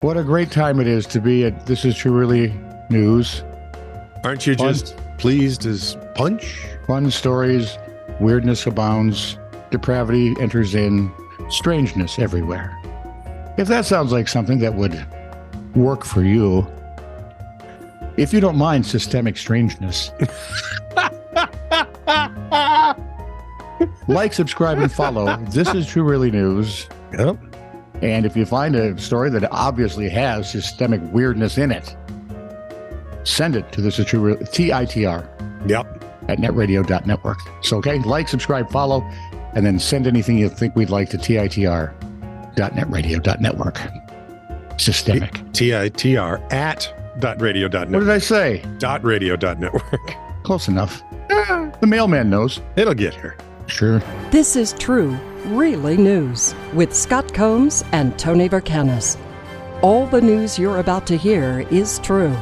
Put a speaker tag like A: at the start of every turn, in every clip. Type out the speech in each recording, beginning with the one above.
A: What a great time it is to be at This Is True Really News.
B: Aren't you just pleased as punch?
A: Fun stories, weirdness abounds, depravity enters in, strangeness everywhere. If that sounds like something that would work for you, if you don't mind systemic strangeness, like, subscribe, and follow This Is True Really News.
B: Yep.
A: And if you find a story that obviously has systemic weirdness in it, send it to This Is True TITR.
B: Yep.
A: At netradio.network. So, okay, like, subscribe, follow, and then send anything you think we'd like to TITR.netradio.network. Systemic.
B: TITR at .radio.network.
A: What did I say?
B: .radio.network.
A: Close enough. The mailman knows.
B: It'll get here.
A: Sure.
C: This is True, Really News with Scott Combs and Tony Vercanis. All the news you're about to hear is true,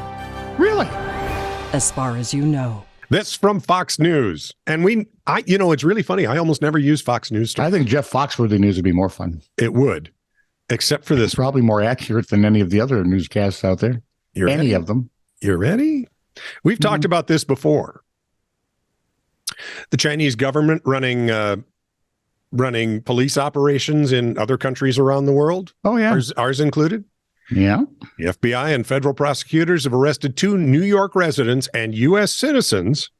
A: Really?
C: as far as you know.
B: This from Fox News. And it's really funny. I almost never use Fox News stories.
A: I think Jeff Foxworthy news would be more fun.
B: It would, except for
A: It's
B: this.
A: probably more accurate than any of the other newscasts out there.
B: You're
A: Any
B: ready?
A: of them.
B: You ready? We've talked about this before. The Chinese government running police operations in other countries around the world,
A: Oh, yeah.
B: ours included.
A: Yeah.
B: The FBI and federal prosecutors have arrested 2 New York residents and U.S. citizens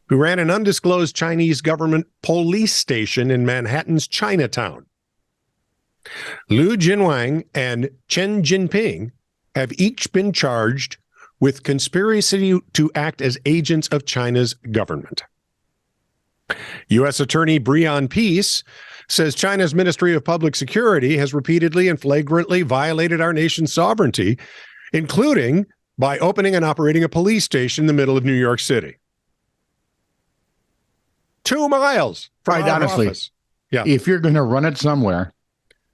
B: who ran an undisclosed Chinese government police station in Manhattan's Chinatown. Liu Jinwang and Chen Jinping have each been charged with conspiracy to act as agents of China's government. U.S. Attorney Breon Peace says China's Ministry of Public Security has repeatedly and flagrantly violated our nation's sovereignty, including by opening and operating a police station in the middle of New York City. 2 miles from
A: Right,
B: our
A: honestly.
B: office. Yeah.
A: If you're going to run it somewhere,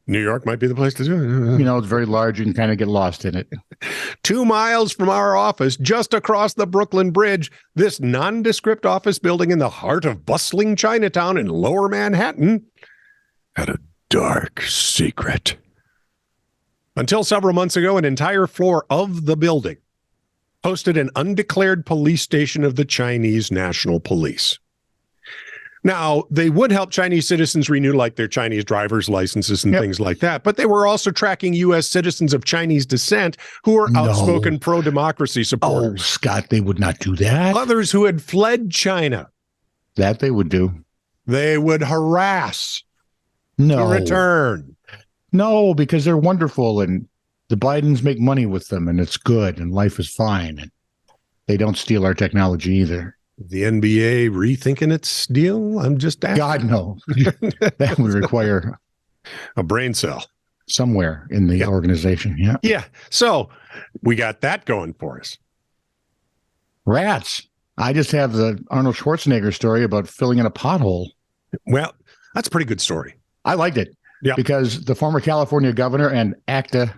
B: New York might be the place to do it.
A: it's very large. You can kind of get lost in it.
B: 2 miles from our office, just across the Brooklyn Bridge, this nondescript office building in the heart of bustling Chinatown in Lower Manhattan had a dark secret. Until several months ago, an entire floor of the building hosted an undeclared police station of the Chinese National Police. Now, they would help Chinese citizens renew their Chinese driver's licenses and things like that, but they were also tracking U.S. citizens of Chinese descent who were outspoken pro-democracy
A: Oh,
B: supporters.
A: Scott, they would not do that.
B: Others who had fled China,
A: That they would do.
B: they would harass
A: No.
B: to return.
A: No, because they're wonderful and the Bidens make money with them and it's good and life is fine. And they don't steal our technology either.
B: The NBA rethinking its deal? I'm just asking.
A: God, no. That would require
B: A brain cell.
A: somewhere in the organization. Yeah.
B: Yeah. So we got that going for us.
A: Rats. I just have the Arnold Schwarzenegger story about filling in a pothole.
B: Well, that's a pretty good story.
A: I liked it.
B: Yeah.
A: Because the former California governor and actor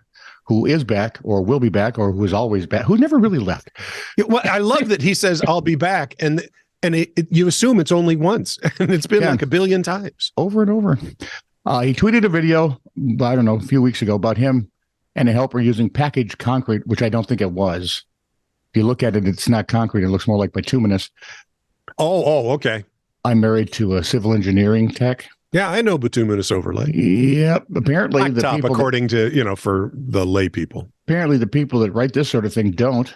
A: who is back or will be back or who is always back, who never really left.
B: Yeah, well, I love that he says, I'll be back. And you assume it's only once. And it's been like a billion times.
A: Over and over. He tweeted a video, I don't know, a few weeks ago about him and a helper using packaged concrete, which I don't think it was. If you look at it, it's not concrete. It looks more like bituminous.
B: Oh, okay.
A: I'm married to a civil engineering tech.
B: Yeah, I know bituminous overlay.
A: Yep. Apparently,
B: Blacktop, according to, for the lay people.
A: Apparently, the people that write this sort of thing don't.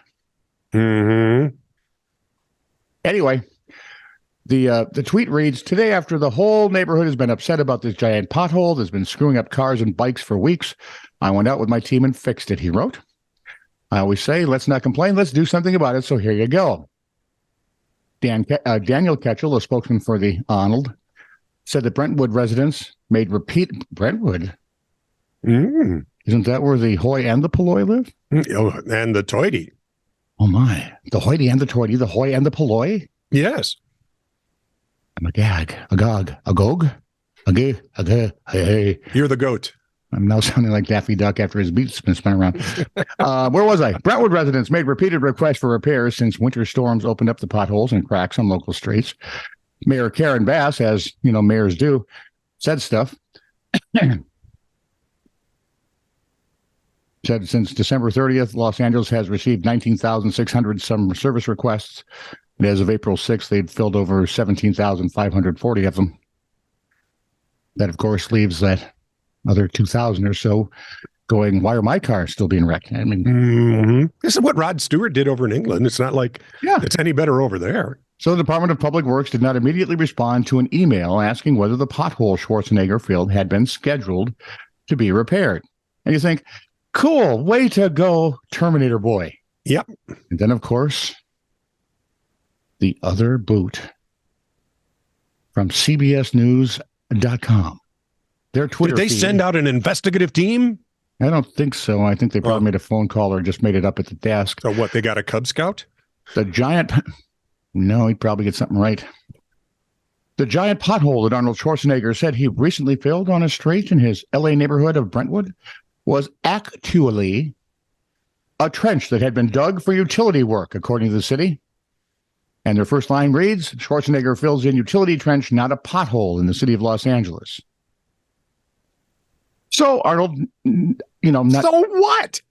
B: Mm-hmm.
A: Anyway, the tweet reads, today, after the whole neighborhood has been upset about this giant pothole that's been screwing up cars and bikes for weeks, I went out with my team and fixed it, he wrote. I always say, let's not complain, let's do something about it, so here you go. Daniel Ketchel, a spokesman for the Arnold, said that Brentwood residents made Brentwood? Isn't that where the Hoy and the Polloi live?
B: Oh, and the Toity.
A: Oh, my. The Hoity and the Toity, the Hoy and the Polloi?
B: Yes.
A: I'm agog, hey.
B: You're the goat.
A: I'm now sounding like Daffy Duck after his beat's been spun around. Where was I? Brentwood residents made repeated requests for repairs since winter storms opened up the potholes and cracks on local streets. Mayor Karen Bass, as mayors do, said stuff. said since December 30th, Los Angeles has received 19,600 some service requests. And as of April 6th, they'd filled over 17,540 of them. That, of course, leaves that other 2,000 or so going, why are my cars still being wrecked? I mean,
B: This is what Rod Stewart did over in England. It's not like it's any better over there.
A: So the Department of Public Works did not immediately respond to an email asking whether the pothole Schwarzenegger filled had been scheduled to be repaired. And you think, cool, way to go, Terminator boy.
B: Yep.
A: And then, of course, the other boot from CBSNews.com. Their Twitter
B: Did they
A: feed,
B: send out an investigative team?
A: I don't think so. I think they probably made a phone call or just made it up at the desk.
B: So what, they got a Cub Scout?
A: The giant... No, he'd probably get something right. The giant pothole that Arnold Schwarzenegger said he recently filled on a street in his L.A. neighborhood of Brentwood was actually a trench that had been dug for utility work, according to the city. And their first line reads, Schwarzenegger fills in utility trench, not a pothole in the city of Los Angeles. So Arnold,
B: So what?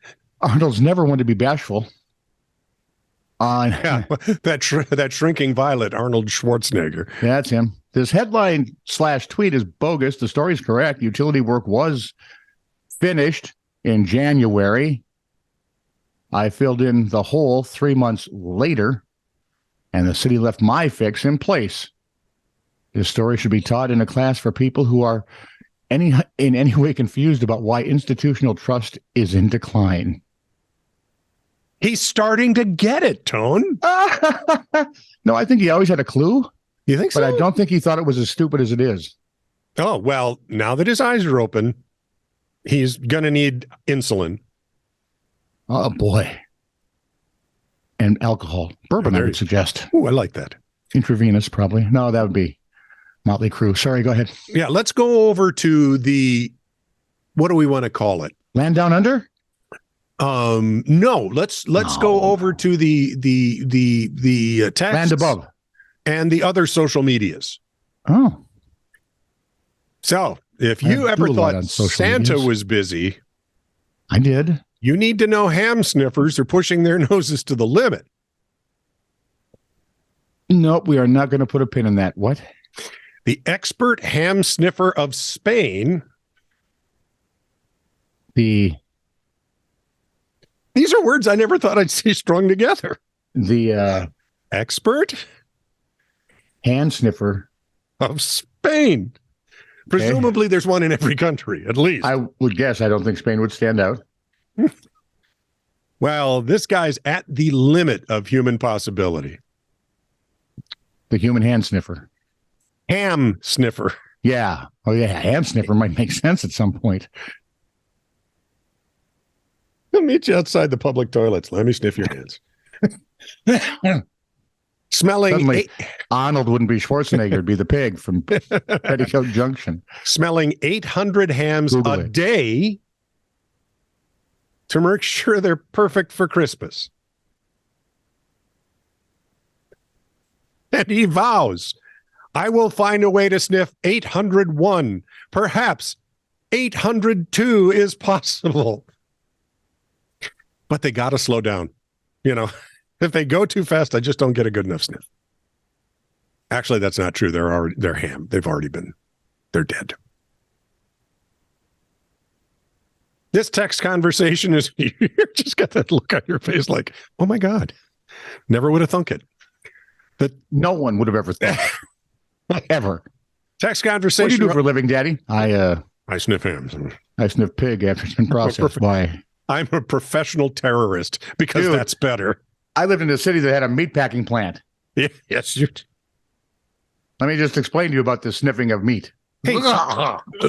A: Arnold's never one to be bashful.
B: That shrinking violet, Arnold Schwarzenegger.
A: That's him. This headline/tweet is bogus. The story is correct. Utility work was finished in January. I filled in the hole 3 months later, and the city left my fix in place. This story should be taught in a class for people who are in any way confused about why institutional trust is in decline.
B: He's starting to get it, Tone.
A: No, I think he always had a clue,
B: You think so?
A: but I don't think he thought it was as stupid as it is.
B: Oh, well, now that his eyes are open, he's going to need insulin.
A: Oh, boy. And alcohol. Bourbon, I would suggest.
B: Oh, I like that.
A: Intravenous, probably. No, that would be Motley Crue. Sorry, go ahead.
B: Yeah, let's go over to the, what do we want to call it?
A: Land Down Under?
B: No, let's go over to the text
A: Land Above.
B: and the other social medias.
A: Oh.
B: So if
A: I
B: you
A: do
B: ever
A: a lot
B: thought
A: on social
B: Santa
A: medias.
B: was busy,
A: I did.
B: you need to know ham sniffers are pushing their noses to the limit.
A: Nope, we are not going to put a pin in that. What?
B: The expert ham sniffer of Spain.
A: The
B: These are words I never thought I'd see strung together. Expert
A: hand sniffer.
B: of Spain. Presumably there's one in every country, at least.
A: I would guess. I don't think Spain would stand out.
B: Well, this guy's at the limit of human possibility.
A: The human hand sniffer.
B: Ham sniffer.
A: Yeah. Oh, yeah. Hand sniffer might make sense at some point.
B: I'll meet you outside the public toilets. Let me sniff your hands. Smelling
A: Suddenly, Arnold wouldn't be Schwarzenegger. It'd be the pig from Petticoat Junction.
B: smelling 800 hams
A: Google
B: a
A: it.
B: day to make sure they're perfect for Christmas. And he vows, I will find a way to sniff 801. Perhaps 802 is possible. But they got to slow down. You know, if they go too fast, I just don't get a good enough sniff. Actually, that's not true. They're ham. They're dead. This text conversation is, you just got that look on your face like, oh my God, never would have thunk it. But
A: No one would have ever thought. Ever.
B: text
A: What do you
B: conversation.
A: do for a living, Daddy? I
B: sniff hams.
A: sniff pig after it's been processed.
B: perfect.
A: Why?
B: I'm a professional terrorist because
A: Dude.
B: that's better.
A: I lived in a city that had a meat packing plant.
B: Yes, you.
A: Let me just explain to you about the sniffing of meat.
B: Hey,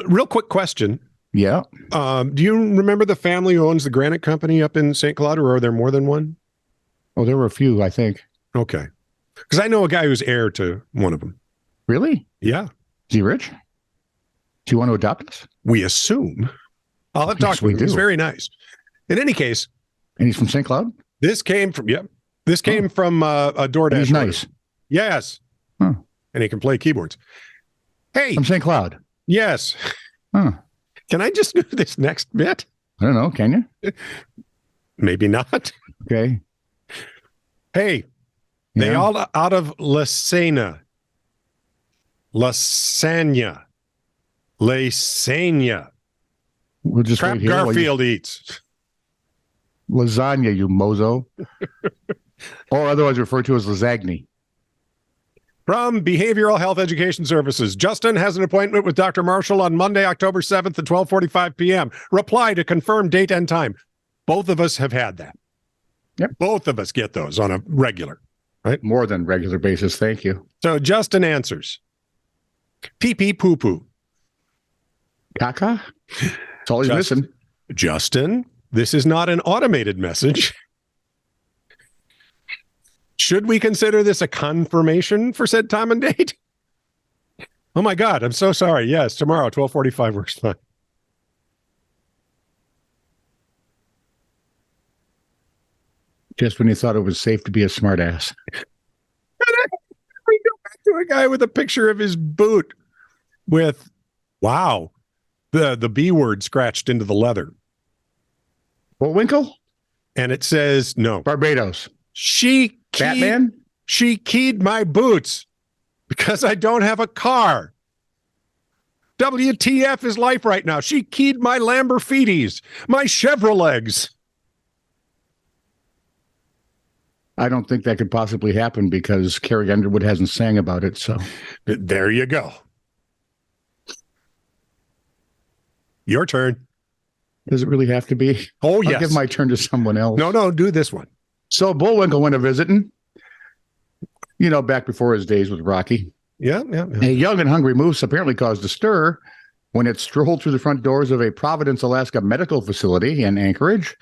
B: real quick question.
A: Yeah.
B: Do you remember the family who owns the granite company up in St. Cloud, or are there more than one?
A: Oh, there were a few, I think.
B: Okay. Because I know a guy who's heir to one of them.
A: Really?
B: Yeah.
A: Is he rich? Do you want to adopt us?
B: We assume. I'll have to talk
A: Yes,
B: to
A: we
B: him. He's
A: do.
B: very nice. In any case,
A: And he's from St. Cloud?
B: this came from, This came from a DoorDash.
A: He's
B: order.
A: nice.
B: Yes.
A: Huh.
B: And he can play keyboards. Hey,
A: From St. Cloud.
B: yes.
A: Huh.
B: Can I just do this next bit?
A: I don't know. Can you?
B: Maybe not.
A: Okay.
B: Hey, they
A: Yeah.
B: all out of Lasagna. Lasagna. Lasagna.
A: We'll just
B: Crap
A: wait here. while you-
B: Garfield eats.
A: lasagna, you mozo. Or otherwise referred to as lasagna.
B: From Behavioral Health Education Services, Justin has an appointment with Dr. Marshall on Monday, October 7th at 12:45 p.m. Reply to confirm date and time. Both of us have had that.
A: Yep.
B: Both of us get those on a regular.
A: More than regular basis. Thank you.
B: So Justin answers. Pee pee poo poo.
A: Caca? That's all he's
B: Just-
A: missing.
B: Justin, this is not an automated message. Should we consider this a confirmation for said time and date? Oh my God, I'm so sorry. Yes, tomorrow, 12:45 works fine.
A: Just when you thought it was safe to be a smartass.
B: We go back to a guy with a picture of his boot with, wow, the B word scratched into the leather.
A: Bullwinkle?
B: And it says, no,
A: Barbados.
B: she
A: Batman?
B: keyed my boots because I don't have a car. WTF is life right now. She keyed my Lamborghinis, my Chevrolets.
A: I don't think that could possibly happen because Carrie Underwood hasn't sang about it. So
B: There you go. Your turn.
A: does it really have to be?
B: Oh,
A: I'll
B: yes.
A: give my turn to someone else.
B: No, do this one.
A: So Bullwinkle went a visiting, back before his days with Rocky.
B: Yeah.
A: A young and hungry moose apparently caused a stir when it strolled through the front doors of a Providence, Alaska medical facility in Anchorage.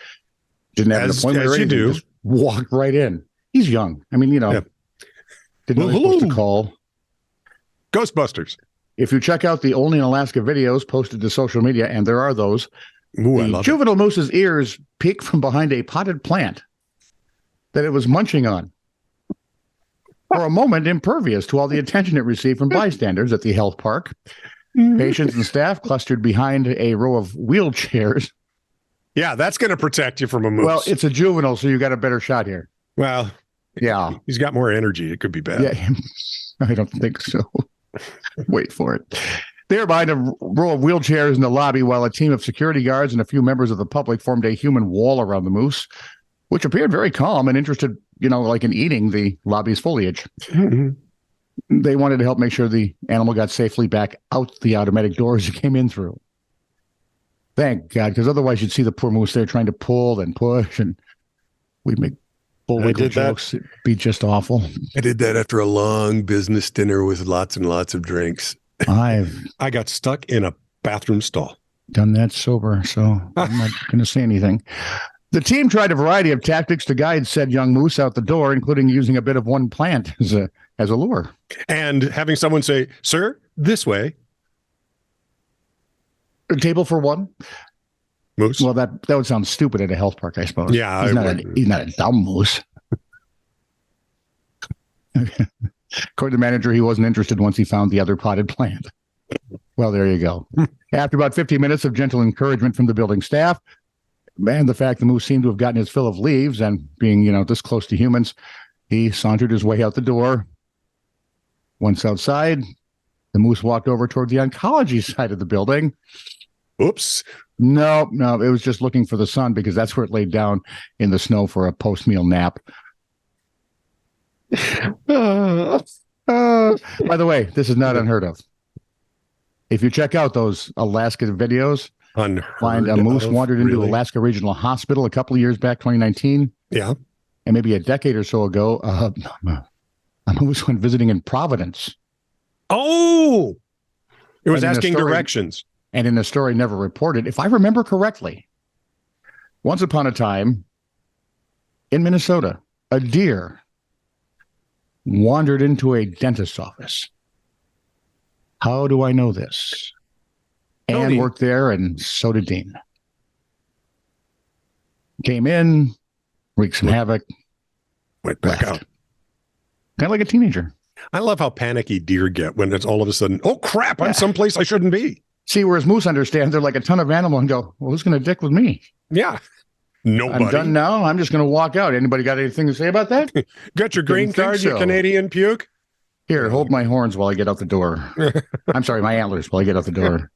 A: Didn't have an appointment
B: as
A: or
B: you
A: anything,
B: do.
A: just walked right in. He's young. I mean,
B: Yeah.
A: didn't know he was supposed to call.
B: Ghostbusters.
A: If you check out the Only in Alaska videos posted to social media, and there are those,
B: Ooh, I
A: the
B: love it.
A: juvenile moose's ears peeked from behind a potted plant that it was munching on. For a moment, impervious to all the attention it received from bystanders at the health park. Patients and staff clustered behind a row of wheelchairs.
B: Yeah, that's going to protect you from a moose.
A: Well, it's a juvenile, so you got a better shot here.
B: Well,
A: Yeah.
B: he's got more energy. It could be bad.
A: Yeah. I don't think so. Wait for it. There, behind a row of wheelchairs in the lobby, while a team of security guards and a few members of the public formed a human wall around the moose, which appeared very calm and interested, like in eating the lobby's foliage.
B: Mhm.
A: They wanted to help make sure the animal got safely back out the automatic doors it came in through. Thank God, because otherwise you'd see the poor moose there trying to pull and push, and we'd make bullwinkle
B: did that.
A: jokes. It'd be just awful.
D: I did that after a long business dinner with lots and lots of drinks.
A: I've
B: I got stuck in a bathroom stall.
A: done that sober, so I'm not going to say anything. The team tried a variety of tactics to guide said young moose out the door, including using a bit of one plant as a lure.
B: And having someone say, sir, this way,
A: A table for one?
B: moose.
A: Well, that would sound stupid at a health park, I suppose.
B: Yeah,
A: he's
B: I
A: not,
B: would.
A: he's not a dumb moose. According to the manager, he wasn't interested once he found the other potted plant. Well, there you go. After about 50 minutes of gentle encouragement from the building staff, and the fact the moose seemed to have gotten his fill of leaves and being, this close to humans, he sauntered his way out the door. Once outside, the moose walked over toward the oncology side of the building.
B: Oops.
A: No, it was just looking for the sun because that's where it laid down in the snow for a post-meal nap. By the way, this is not unheard of. If you check out those Alaska videos, find a
B: Unheard
A: moose
B: of,
A: wandered into
B: really?
A: Alaska Regional Hospital a couple of years back, 2019,
B: Yeah.
A: and maybe a decade or so ago, a moose went visiting in Providence.
B: Oh, it was
A: And in the
B: asking
A: story-
B: directions.
A: And in a story never reported, if I remember correctly, once upon a time in Minnesota, a deer wandered into a dentist's office. How do I know this? Anne
B: Tony.
A: worked there, and so did Dean. Came in, wreaked some havoc,
B: Went back
A: left.
B: out.
A: Kind of like a teenager.
B: I love how panicky deer get when it's all of a sudden, oh crap, I'm
A: Yeah.
B: someplace I shouldn't be.
A: See, whereas moose understand they're like a ton of animal and go, well, who's going to dick with me?
B: Yeah. Nobody.
A: I'm done now. I'm just going to walk out. Anybody got anything to say about that?
B: Got your green
A: Didn't think
B: card, you
A: so.
B: Canadian puke?
A: Here, hold my horns while I get out the door. I'm sorry, my antlers while I get out the door.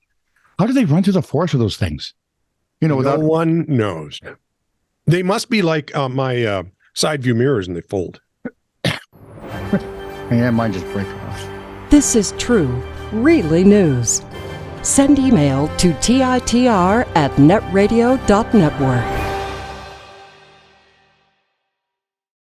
A: How do they run through the forest with those things? Without
B: No one knows. They must be like my side view mirrors and they fold.
A: Yeah, mine just break off.
C: This is true, really news. Send email to TITR@netradio.network.